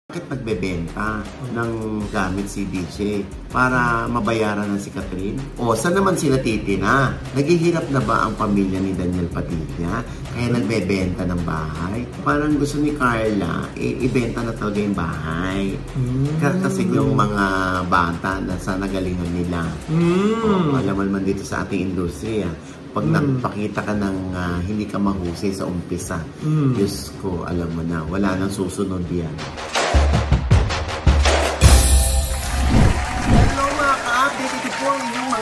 Bakit nagbebenta ng gamit si DJ para mabayaran ng si Catherine? O, saan naman sila titina? Naghihirap na ba ang pamilya ni Daniel Padilla? Kaya nagbebenta ng bahay? Parang gusto ni Carla, ibenta na talaga yung bahay. Kasi yung mga bata na sa nagalingan nila. O, alam mo naman dito sa ating industriya, pag nagpakita ka ng hindi ka mahusay sa umpisa, Diyos ko, alam mo na, wala nang susunod yan.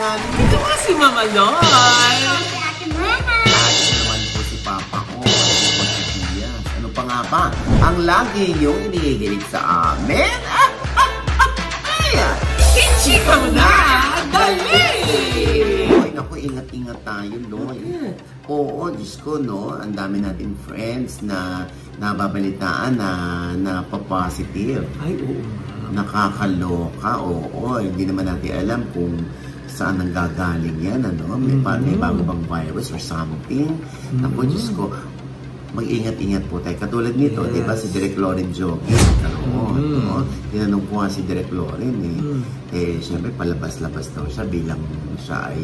Ito nga si Mama Loy. Ate naman po si Papa ko. Ano pa nga ba? Ang lagi yung inihigilig sa amin? Kinchi ka na! Dali! Ay, naku, ingat-ingat tayo, Loy. Oo, Diyos ko, no? Ang dami natin friends na nababalitaan na pa-positive. Ay, oo. Nakakaloka, oo. Hindi naman natin alam kung saan nanggagaling yan, ano? May bago bang virus or something. Naku, Diyos ko, mag-ingat-ingat po tayo. Katulad nito, di ba, si Direk Loren Jogi, no? Tinanong ko nga si Direk Loren, siyempre, palabas-labas daw siya bilang siya ay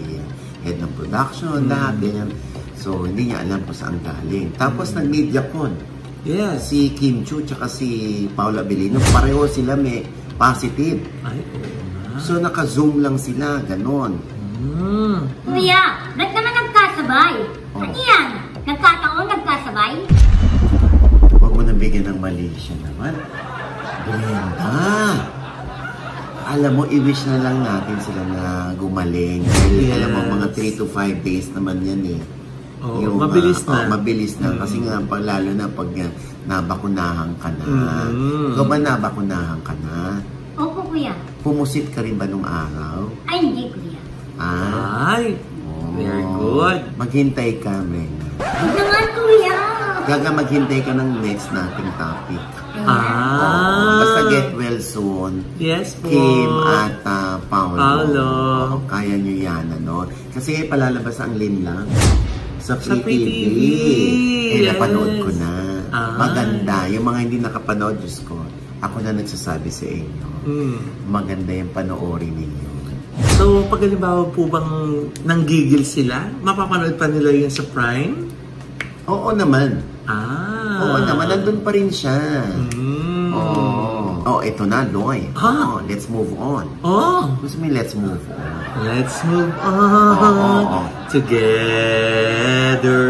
head ng production, lahat, ganyan. So, hindi niya alam kung saan galing. Tapos, nag-mediacon. Yes. Si Kim Chu, tsaka si Paula Abilino, pareho sila may positive. Ay, oo. So, naka-zoom lang sila, ganon. Kuya, ba't naman nagkasabay? Ano yan? Nagkataon, nagkasabay? Huwag mo nang bigyan ng mali siya naman. Brenda! Alam mo, i-wish na lang natin sila na gumaling. Yes. Alam mo, mga 3 to 5 days naman yan eh. Oh, yung, mabilis na. Mabilis na. Kasi nga, lalo na pag nabakunahan ka na. Ikaw ba nabakunahan ka na? Opo, kuya. Pumusit ka rin ba nung araw? Ay, hindi, kuya. Ay, very good. Maghintay ka, Brenda. Huwag naman, kuya. Maghintay ka ng next nating topic. Basta get well soon. Yes po. Kim at Paolo. Kaya nyo yan, ano? Kasi palalabas ang Linlang sa Free TV. Yes. Napanood ko na. Maganda. Yung mga hindi nakapanood, Diyos ko, ako na nagsasabi sa inyo. Maganda yung panoorin ninyo. So, pag halimbawa po bang nanggigil sila, mapapanood pa nila yun sa Prime? Oo naman. Oo naman, nandun pa rin siya. Ito na, Loy. Let's move on. Gusto mo let's move on? Let's move on together.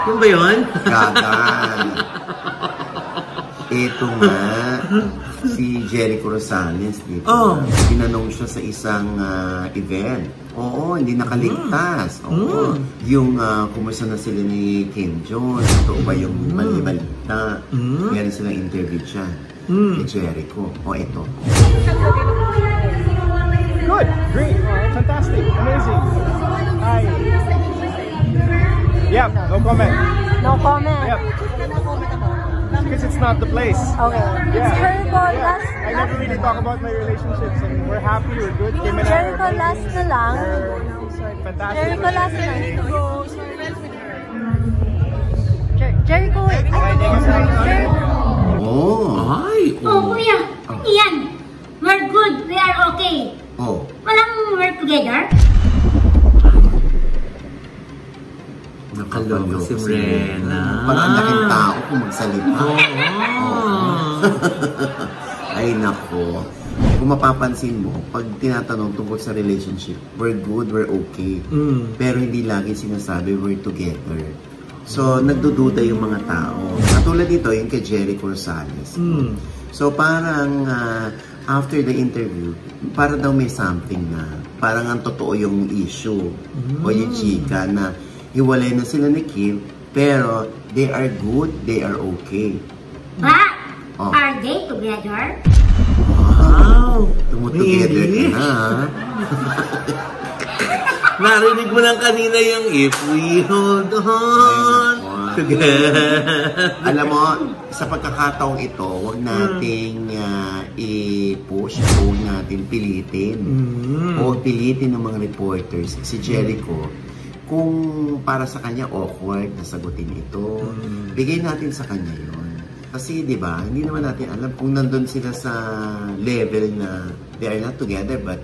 Yun ba yun? Gaga. Ito nga, si Jericho Rosales dito. Tinanong siya sa isang event. Oo, hindi nakaligtas. Oo. Yung kumusta na sila ni Kim Jones. Ito ba yung mali-balita? Meron silang interview siya. Ni Jericho. Ito. Good, great, fantastic, amazing. Hi. Yep, no comment. No comment. Yep. Because it's not the place. Okay. Yeah. Jericho, Yeah. I never really talk about my relationships, and we're happy, we're good. Kim and I are Jericho, amazing. last na lang. Fantastic. Jericho, last na. I need to go. Jericho, wait. Jericho. Ay! Kuya. Ano yan? We're good. We are okay. Walang work together? Nakaloko si Rena. Parang ang laking tao kung magsalita. Ay, nako. Kung mapapansin mo, pag tinatanong tungkol sa relationship, we're good, we're okay. Pero hindi lagi sinasabi, we're together. So, nagdududa yung mga tao. Katulad dito, yung kay Jericho Rosales. So, parang after the interview, parang daw may something na parang ang totoo yung issue o yung chika na hiwalay na sila ni Kim, pero they are good, they are okay. But, are they together? Wow! Tumutogether ka na, Narinig mo lang kanina yung if we hold on together. Alam mo, sa pagkakataong ito, huwag nating i-push, huwag natin pilitin. Huwag pilitin ng mga reporters. Si Jericho, kung para sa kanya awkward na sagutin ito, bigay natin sa kanya yun. Kasi, di ba, hindi naman natin alam kung nandun sila sa level na they are not together but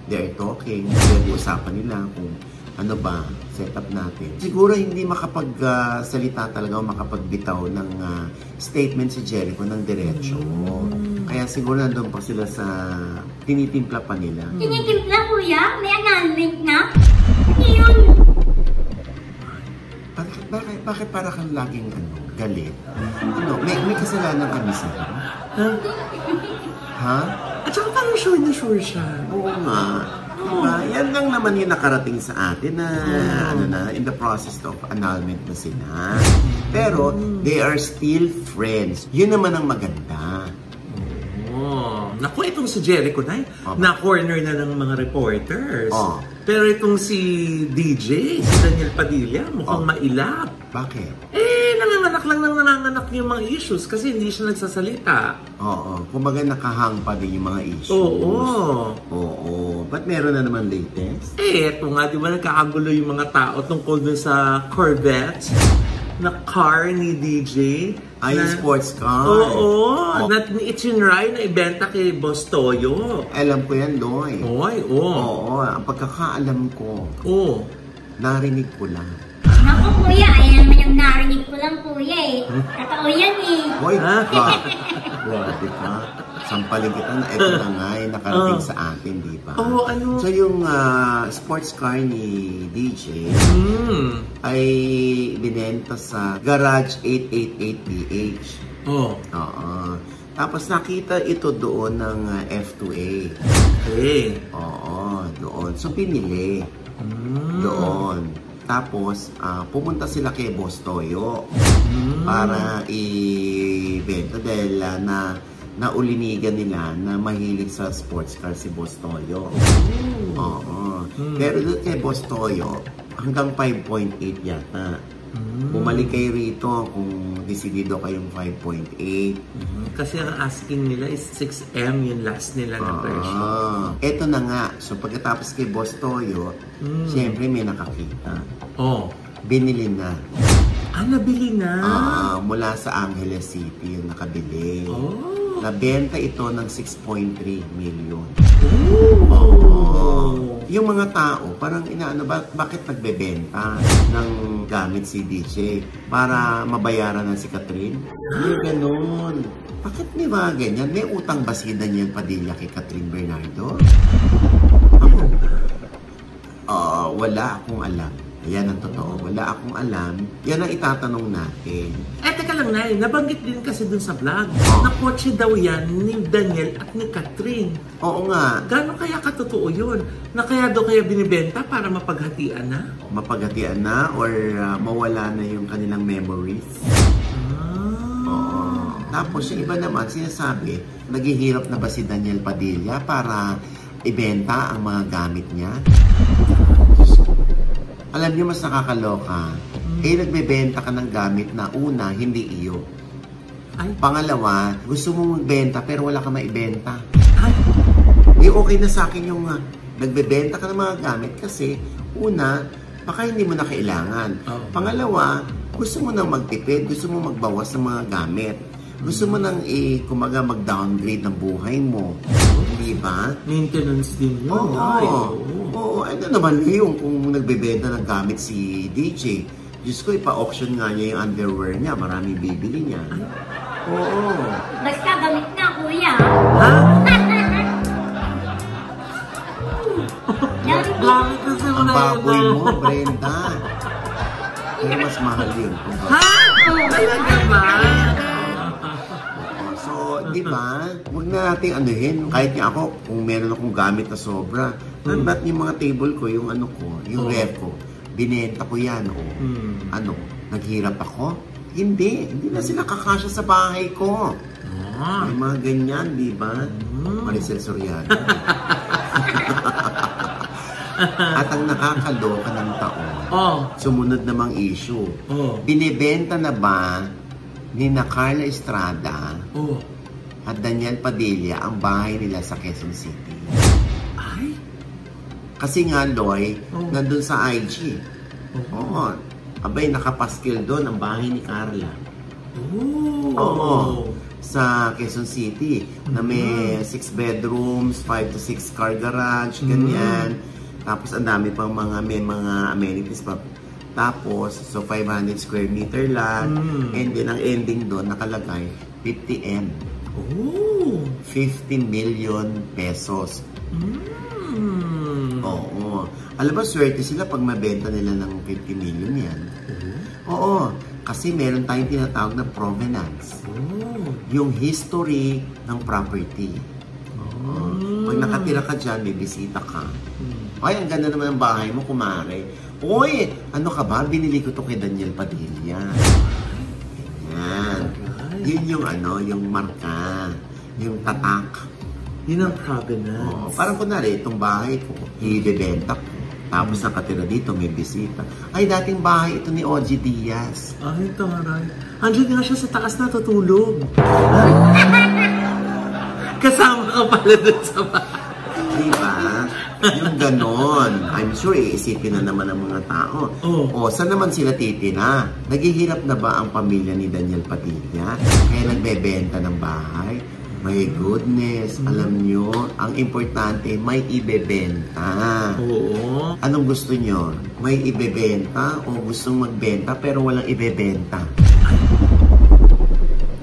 they are talking. Usapan nila kung ano ba, setup natin. Siguro hindi makapagsalita talaga o makapagbitaw ng statement si Jericho ng diretsyo. Kaya siguro nandun pa sila sa tinitimpla pa nila. Tinitimpla, kuya? May annulment na? Hindi yun. Bakit para kang laging galit? Ano, may kasalanan kami sa'yo? Ha? At saka parang sure na sure siya. Oo nga. Diba? Yan lang naman yung nakarating sa atin na, in the process of annulment na sila. Pero, they are still friends. Yun naman ang maganda. Naku, itong si Jericho na-corner na ng mga reporters. Pero itong si DJ, si Daniel Padilla, mukhang mailap. Bakit? Nanganganak yung mga issues kasi hindi siya nagsasalita. Oo. Kumbaga nakahang pa din yung mga issues. Oo. Ba't meron na naman latest? Eto nga, di ba nagkakagulo yung mga tao tungkol dun sa Corvette na car ni DJ. Yung sports car. Oo. Itchinray na ibenta kay Boss Toyo. Alam ko yan, Loy. Oo. Ang pagkakaalam ko. Narinig ko lang. Naku, kuya. Ayan naman yung narinig ko lang, kuya eh. Totoo yan eh. Hoy, grabe ka. Sampalin kita na ito na nga yung nakarating sa atin, di ba? Ano? So yung sports car ni DJ ay binenta sa Garage 888PH. Oo. Tapos nakita ito doon ng F2A. Okay. Oo, doon. So pinili. Doon. Tapos, pumunta sila kay Boss Toyo para i-benta dahil naulinigan nila na mahilig sa sports car si Boss Toyo. Pero doon kay Boss Toyo, hanggang 5.8 yata. Bumalik kayo rito kung desidido kayong 5.8. Kasi ang asking nila is 6M yung last nila na presyo. Eto na nga. So pagkatapos kay Boss Toyo, siyempre may nakakita. Binili na. Nabili na? Mula sa Angeles City yung nakabili. Nabenta ito ng 6.3 million. Yung mga tao, parang bakit nagbebenta ng gamit si DJ para mabayaran ng si Catherine? Hindi ganun. Bakit may mga ganyan? May utang ba si Daniel Padilla kay Catherine Bernardo? Wala akong alam. Yan ang totoo. Wala akong alam. Yan ang itatanong natin. Teka lang, Nay. Nabanggit din kasi dun sa vlog. Na kotse daw yan ni Daniel at ni Catherine. Oo nga. Gano'n kaya katotoo yun? Na kaya daw kaya binibenta para mapaghatian na? Mapaghatian na or mawala na yung kanilang memories. Oo. Tapos yung iba naman sinasabi, naghihirap na ba si Daniel Padilla para ibenta ang mga gamit niya? Alam niyo, mas nakakaloka. Nagbebenta ka ng gamit na una, hindi iyo. Pangalawa, gusto mong magbenta pero wala ka maibenta. Okay na sa akin yung nagbebenta ka ng mga gamit kasi una, baka hindi mo na kailangan. Pangalawa, gusto mo nang magtipid, gusto mo magbawas ng mga gamit. Gusto mo nang mag-downgrade ng buhay mo. Di ba? Maintenance din yun. Oo, ano naman yung kung nagbebenta ng gamit si DJ. Diyos ko, ipa-auction nga niya yung underwear niya. Maraming bibili niya. Oo. Basta gamit na, kuya. Gamit kasi mo Ang na baboy mo, Brenda. Pero mas mahal yun. Talaga ba? Di ba? Huwag na natin anuhin. Kahit nga ako, kung meron akong gamit na sobra, ba't yung mga table ko, yung yung ref ko, binenta ko yan. Naghirap ako? Hindi na sila kakasya sa bahay ko. May mga ganyan, di ba? Maricel Soriano. At ang nakakaloka ng taon, sumunod namang issue. Binibenta na ba ni Carla Estrada at Daniel Padilla ang bahay nila sa Quezon City? Kasi nga, Loy, nandun sa IG. Abay, nakapaskil doon ang bahay ni Carla. Oo. Sa Quezon City na may 6 bedrooms, 5 to 6 car garage, ganyan. Tapos ang dami pang may mga amenities pa. Tapos, so 500 square meter land. And then ang ending doon nakalagay 50M. 50 million pesos. Oo. Alam ba, swerte sila pag mabenta nila ng 50 million yan. Oo. Kasi meron tayong tinatawag na provenance. Yung history ng property. Pag nakatira ka dyan, may bisita ka. Ay, ang ganda naman ng bahay mo, kumare. Uy, ano ka ba? Binili ko to kay Daniel Padilla. Ganyan. Yun yung yung marka. Yung tatak. Yun ang provenance. Parang kunwari, itong bahay ko, ibebenta ko. Tapos nakatira dito, may bisita. Ay, dating bahay ito ni OG Diaz. Ay, taray. Andiyan nga siya sa taas natutulog. Kasama ka pala dun sa bahay. Diba? Yung ganon. I'm sure iisipin na naman ng mga tao. Saan naman sila titina? Naghihirap na ba ang pamilya ni Daniel Padilla? Kaya nagbebenta ng bahay? My goodness, alam nyo, ang importante, may ibebenta. Oo. Anong gusto nyo? May ibebenta o gustong magbenta pero walang ibebenta?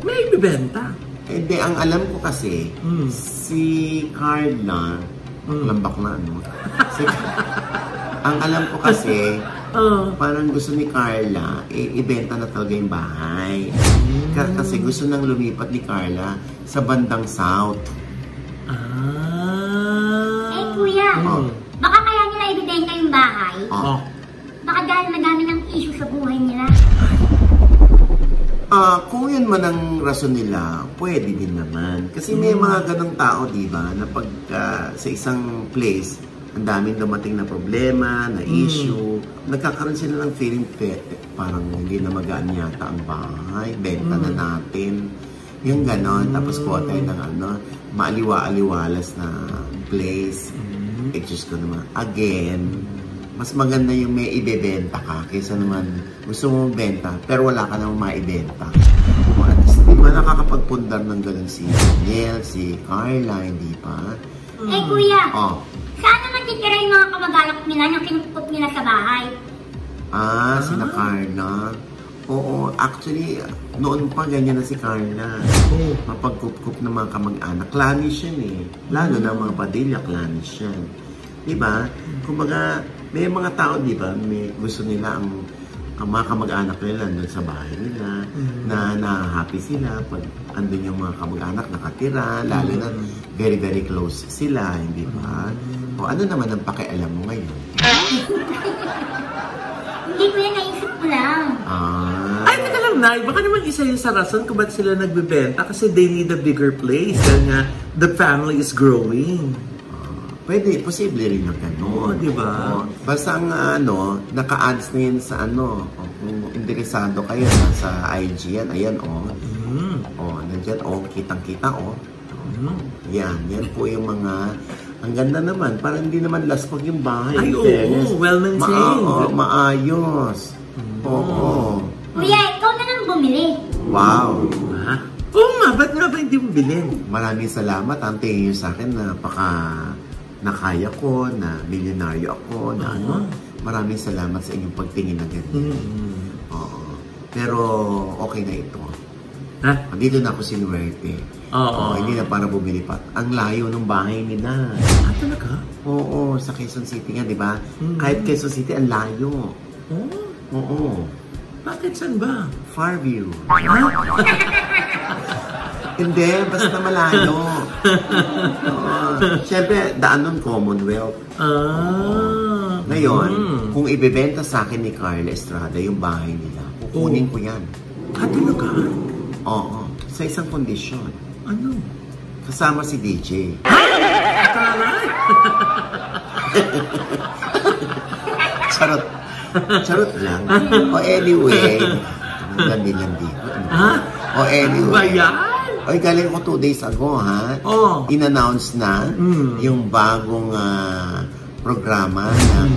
May ibebenta. Hindi, ang alam ko kasi, si Carla, lambak na ano? Ang alam ko kasi, parang gusto ni Carla, ibenta na talaga yung bahay. Kasi gusto nang lumipat ni Carla sa bandang south. Kuya, baka kaya nila ibibenta yung bahay? Baka dahil madami ng issue sa buhay nila. Kung yun man ang rason nila, pwede din naman. Kasi may mga ganong tao, di ba, na pag sa isang place, ang daming dumating na problema, na issue, nagkakaroon sila ng feeling parang hindi na magaan yata ang bahay, benta na natin. Yung ganon, tapos kuha tayo ng maaliwa-aliwalas na place. Diyos ko naman. Again, mas maganda yung may ibebenta ka kaysa naman gusto mo benta pero wala ka namang maibenta. At least, di ba nakakapagpundar ng ganon si Daniel, si Carla, hindi pa? Kuya, saan naman titira yung mga kamag-anak nila na kinupot nila sa bahay? Sina Carla. Oo, actually, noon pa ganyan na si Carla. Mapagkup-kup ng mga kamag-anak. Clannish yan eh. Lalo na mga Padilla, clannish yan. Diba? Kumbaga, may mga tao, diba, may gusto nila ang mga kamag-anak nila nandun sa bahay nila, na happy sila pag andun yung mga kamag-anak nakatira, lalo na very, very close sila, hindi ba? O ano naman ang pakialam mo ngayon? Hindi ko yan, naisip ko lang. Ay, teka lang, Nay. Baka naman isa yung sa rason kung ba't sila nagbibenta kasi they need a bigger place. Dahil nga, the family is growing. Pwede, posible rin na gano'n. Di ba? Basta ang naka-ads na yun sa kung interesado kayo sa IG yan, ayan nandyan, kitang-kita, yan po yung mga, ang ganda naman, parang hindi naman laspag yung bahay. Ay, well-maintained. Maayos. Kuya, ikaw na lang bumili. Wow. Oo nga, ba't nga ba hindi mo bilhin? Maraming salamat. Ang tingin nyo sa akin na nakaya ko, na milyonaryo ako, na Maraming salamat sa inyong pagtingin na ganyan. Pero okay na ito. Dito na ako sinuwerte. Hindi na para bumili pa. Ang layo ng bahay nila. Talaga? Oo, sa Quezon City nga, di ba? Kahit Quezon City, ang layo. Oo. Bakit saan ba? Farview. Hindi, basta malayo. Siyempre, daan nun Commonwealth. Ngayon, kung ibebenta sa akin ni Carla Estrada yung bahay nila, kukunin ko yan. Talaga? Oo. Sa isang kondisyon. Ano? Kasama si DJ. Charot. Charot lang. Anyway, landi-landi. Anyway. Bayan? Galing ko 2 days ago, ha? In-announce na yung bagong programa ng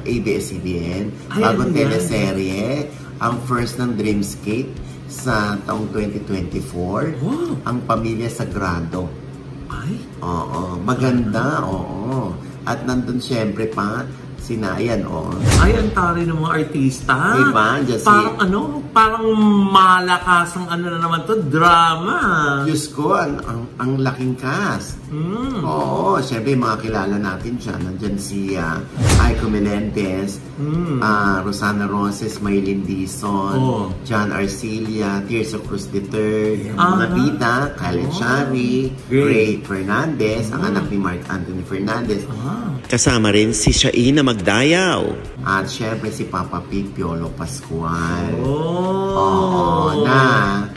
ABS-CBN, bagong teleserye, ang first ng Dreamscape sa taong 2024. Wow. Ang Pamilya Sagrado. Ay? Oo, maganda, oo. At nandun syempre pa, sinayan, oo. Ay, ang tari ng mga artista. Diba? Just Parang parang malakas ang ano na naman to, drama. Diyos ko, ang laking cast. Oo, syempre mga kilala natin dyan. Nandyan si Aiko Melendez, Rosana Roses, Maylin Dizon, John Arcilia, Tirso Cruz III, mga bida, Khaled Shari, Ray Fernandez, ang anak ni Mark Anthony Fernandez. Kasama rin si Shaina Magdayaw. At syempre si Papa Pig Piolo Pascual. Oh. Oo, na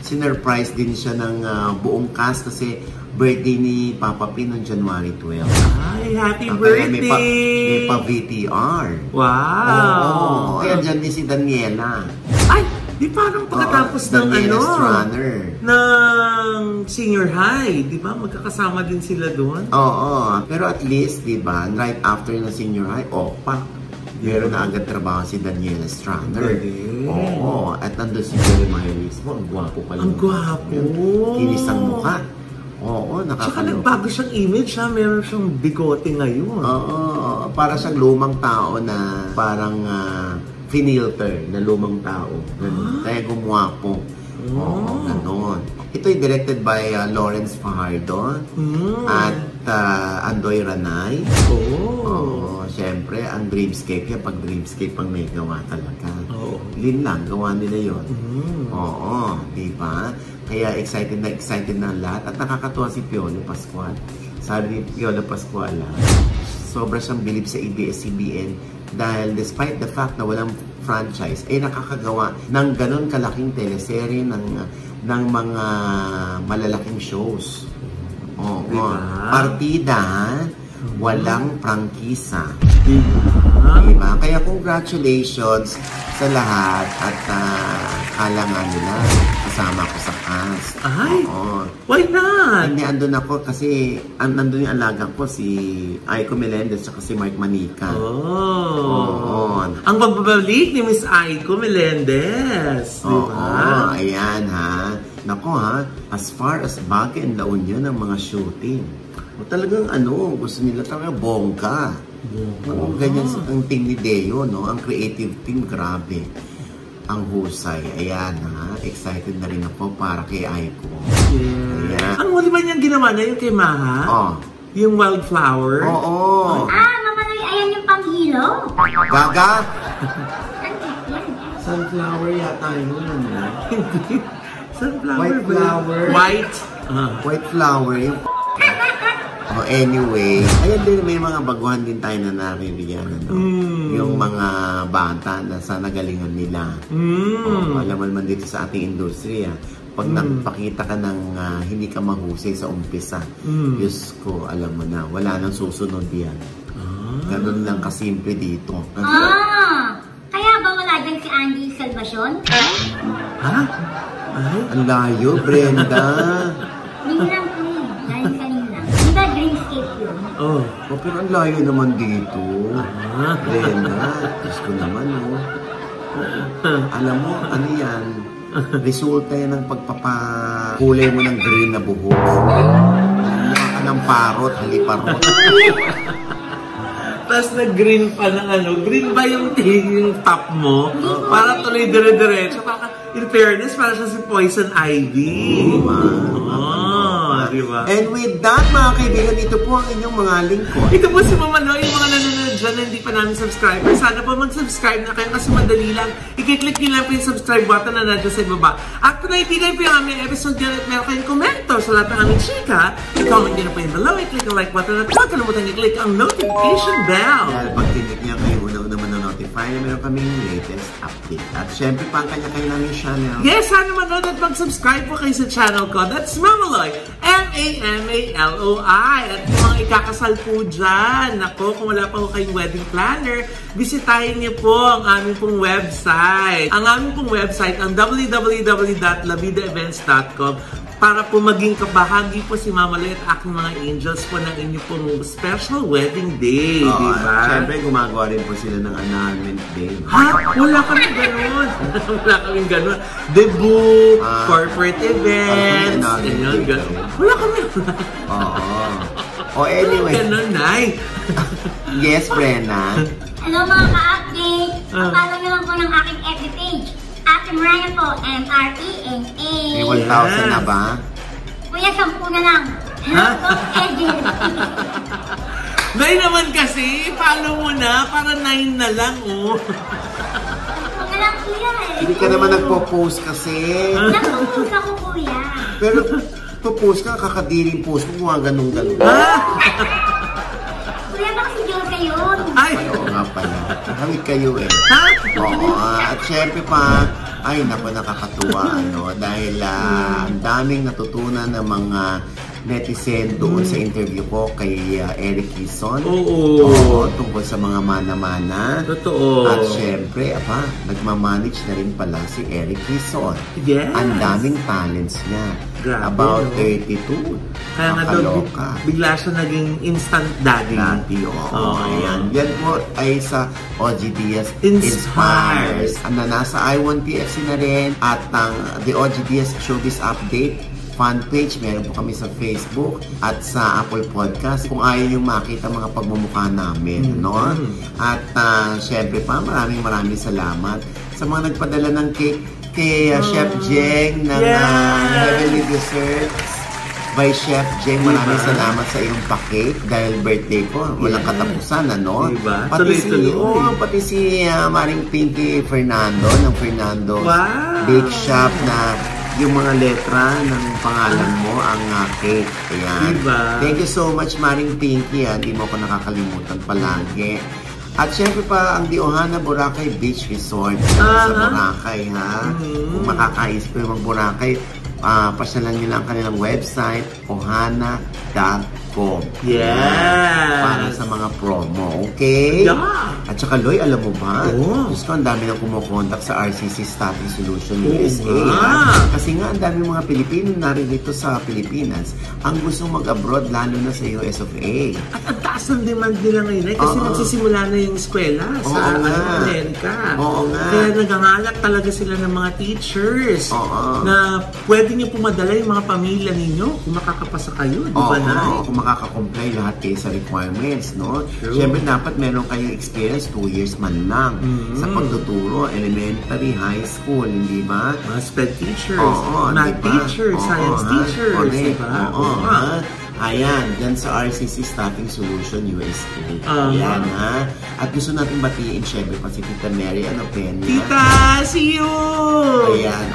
sinurprise din siya ng buong cast kasi birthday ni Papa P noong January 12. Ay, happy birthday! May pa VTR. Wow! Oo. Ayan, dyan din si Daniela. Ay, di parang pagkatapos ng Daniela Straner. ng senior high, di ba? Magkakasama din sila doon. Oo. Pero at least, di ba, right after ng senior high, meron na agad trabaho si Daniela Straner. Oo. At nandun si Jeremiah Lismo. Ang gwapo pala. Ang gwapo. Kinis ang mukha. Oo, Tsaka nakakaloka. nagbago siyang image, meron siyang bigote ngayon. Oo, para siyang lumang tao na parang finilter na lumang tao. Kaya gumwapo. Oo, ganon. Ito ay directed by Lawrence Fajardo at Andoy Ranay. Oo, syempre, ang Dreamscape. Kaya pag Dreamscape ang may gawa talaga. Lin lang, gawa nila yun. Oo, di ba? Kaya excited na ang lahat. At nakakatuwa si Piolo Pascual. Sabi ni Piolo Pascual, sobra siyang bilib sa ABS-CBN dahil despite the fact na walang franchise, ay nakakagawa ng ganon kalaking teleserye ng mga malalaking shows. Oo. Diba? Partida, walang prangkisa. Diba? Kaya congratulations sa lahat at kalangan nila. Kasama ko sa cast. Ay, oo. Why not? Hindi, andun ako kasi andun yung alaga ko, si Aiko Melendez at si Mark Manica. Oo. Ang pagbabalik ni Miss Aiko Melendez. Oo, ayan ha. Nako ha, as far as Baguio and La Union ang mga shooting. O talagang gusto nila talaga bongga. Oo, ganyan ang team ni Deo, no? Ang creative team, grabe. Ang husay. Ayan ha, excited na rin ako para kay Aiko. Yeah. Ang huli ba niyang ginawa na yung kay Maha? Yung wildflower? Oo. Mamanoy, ayan yung panghilo. Gaga? Ano Sunflower yata yun. Hindi. Sunflower. White flower. White. White flower. Yung anyway, ayan din, may mga baguhan din tayo na naririyan. Yung mga bata na sa nagalingan nila. Alam mo naman dito sa ating industriya, pag nagpakita ka ng hindi ka mahusay sa umpisa, Diyos ko, alam mo na, wala nang susunod yan. Ganun lang kasimple dito. Kaya ba wala dyan si Andy Salvacion? Ha? Ay? Ang layo, Brenda. Yun lang po galing kanina. Di ba Dreamscape yun? Pero ang layo naman dito. Brenda, Diyos ko naman, Alam mo, ano yan? Resulta yan ng pagpapakulay mo ng green na buhok. Mukha ka ng parot, haliparot. Tapos nag-green pa ng green ba yung top mo? Para tuloy dire-diretso. In fairness, para siya si Poison Ivy. Diba? And with that, mga kaibigan, ito po ang inyong mga lingkod. Ito po si Mama Noy, yung mga nanonood dyan na hindi pa namin subscriber. Sana po mag-subscribe na kayo kasi madali lang. I-click nyo lang po yung subscribe button na nandiyan sa ibaba. At kung naibigay po yung aming episode dyan at meron kayong komento sa lahat ng aming chika, i-comment nyo na po yung below, i-click ang like button at huwag kalimutan i-click ang notification bell. Dahil pag tinik niya kayo, una-una man-notify na meron kaming latest update. At syempre, pang kanya-kanya namin channel. Yes, sana manood at mag-subscribe po kayo sa channel ko. That's Mamaloy. M-A-M-A-L-O-I. At yung mga ikakasal po dyan, nako, kung wala pa po kayong wedding planner, bisitahin niyo po ang aming pong website. Ang aming pong website, ang www.lavidaevents.com. para po maging kabahagi po si Mama Loy at aking mga angels po ng inyo pong special wedding day, di ba? Siyempre, gumagawa rin po sila ng annulment day. Ha? Wala kami ganun. Wala kami ganun. Debut, corporate events, ganyan, ganun. Wala kami. Oh, anyway. Ganun, Nay. Yes, Brenna. Hello mga ka-update! Follow nyo lang po ng aking FB page. Ate Mariah po, M-R-E-N-A. May 1,000 na ba? Kuya, 10 na lang. Hello po, Edil. Nay naman kasi, follow mo na, para 9 na lang, oh. 10 na lang, kuya eh. Hindi ka naman nagpo-post kasi. Nagpo-post ako, kuya. Pero, po-post ka, kakadiring post mo, mga ganun-ganun. Kuya, baka si Josa yun. Ay! Oo nga pala. Kawit kayo eh. Ha? Oo, at syempre pa, ay naku, nakakatuwa, dahil ang daming natutunan ng mga netizen doon sa interview ko kay Eric Quezon. Oo. Tungkol sa mga mana-mana. Totoo. At syempre, nagmamanage na rin pala si Eric Quezon. Yes. Ang daming talents niya. Grabe, About no? 32. Kaya nga daw, Nakaloka. bigla siya naging instant daddy. Oo, ayan. Yan po ay sa OG Diaz Inspires. Ano, nasa I1TFC na rin at ang The OG Diaz Showbiz Update fan page, meron po kami sa Facebook at sa Apple Podcast kung ayaw yung makita mga pagmumukha namin, no? At syempre pa, maraming salamat sa mga nagpadala ng cake kay Chef Jeng ng Heavenly Desserts by Chef Jeng. Maraming salamat sa iyong pa-cake dahil birthday ko. Walang katapusan, ano? Diba? Tuloy-tuloy. Pati si Maring Pinky Fernando ng Fernando Bake Shop na yung mga letra ng pangalan mo ang cake. Ayan. Diba? Thank you so much, Maring Pinky. Hindi mo ko nakakalimutan palagi. At syempre pa, ang The Ohana Boracay Beach Resort sa Boracay, ha? Kung makakaisip ko yung Boracay, pasyalan nyo lang kanilang website, ohana.com. Yes! Para sa mga promo, okay? Yeah! At saka, Loy, alam mo ba? Oh. Diyos ko, ang dami nang kumukontak sa RCC Staffing Solution Oo USA. nga. Kasi nga, ang dami mga Pilipino naririto sa Pilipinas ang gusto mag-abroad, lalo na sa US of A. At ang taas ng demand nila ngayon ay kasi magsisimula na yung eskwela sa Amerika. Oo nga. Kaya nagangalap talaga sila ng mga teachers na pwede nyo pumadala yung mga pamilya ninyo kung makakapasa kayo, di ba, Nay? Kung makaka-comply lahat kayo sa requirements, no? True. Siyempre, dapat meron kayong experience 2 years man lang sa pagtuturo, elementary, high school, hindi ba? Mga sped teachers, di math ba? teachers, science teachers, di ba? Ayan, dyan sa RCC Staffing Solution USA. Ayan, ha? At gusto natin batiin, syempre, pa si Tita Mary Peña. Tita, see you! Ayan,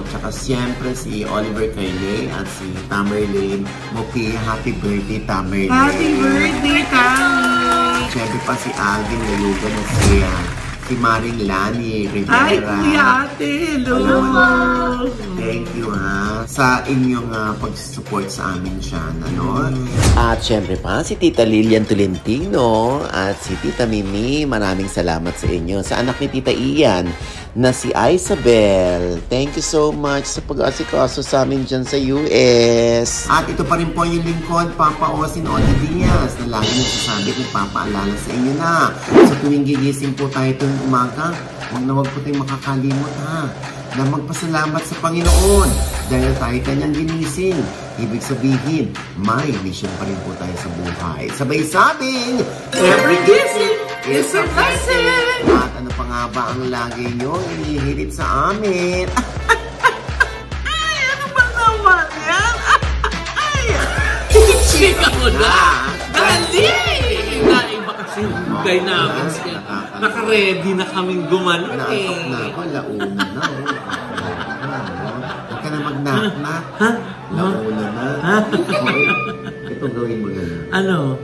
Tsaka siyempre si Oliver Cayley at si Tamerlane Mopi. Happy birthday, Tamerlane! Happy birthday, Tami! Siyempre pa si Alvin Layugan at si Maring Lani Rivera. Ay, kuya ate! Hello! Thank you, ha, sa inyong pag-support sa amin siya, ano? At syempre pa, si Tita Lilian Tolentino at si Tita Mimi, maraming salamat sa inyo. Sa anak ni Tita Ian, na si Isabel. Thank you so much sa pag-asikaso sa amin dyan sa US. At ito pa rin po yung lingkod, Papa Osin Oda Diaz, na lagi nagsasabi at nagpapaalala sa inyo na sa tuwing gigising po tayo tuwing umaga, huwag po tayong makakalimot, ha, na magpasalamat sa Panginoon dahil tayo kanyang ginising. Ibig sabihin, may mission pa rin po tayo sa buhay. Sabay sabing, Every gising is a blessing! At ano pa nga ba ang lagi nyo inihirit sa amin? Ay, ano ba naman yan? Ay! Sika mo na! Dali! Naiba kasi yung dynamics niya. Naka-ready na kaming gumano eh. Naantok na ako, launa na. Huwag ka na mag-knock-knock. Ha? Launa na. Ha? Ito gawin mo na. Ano?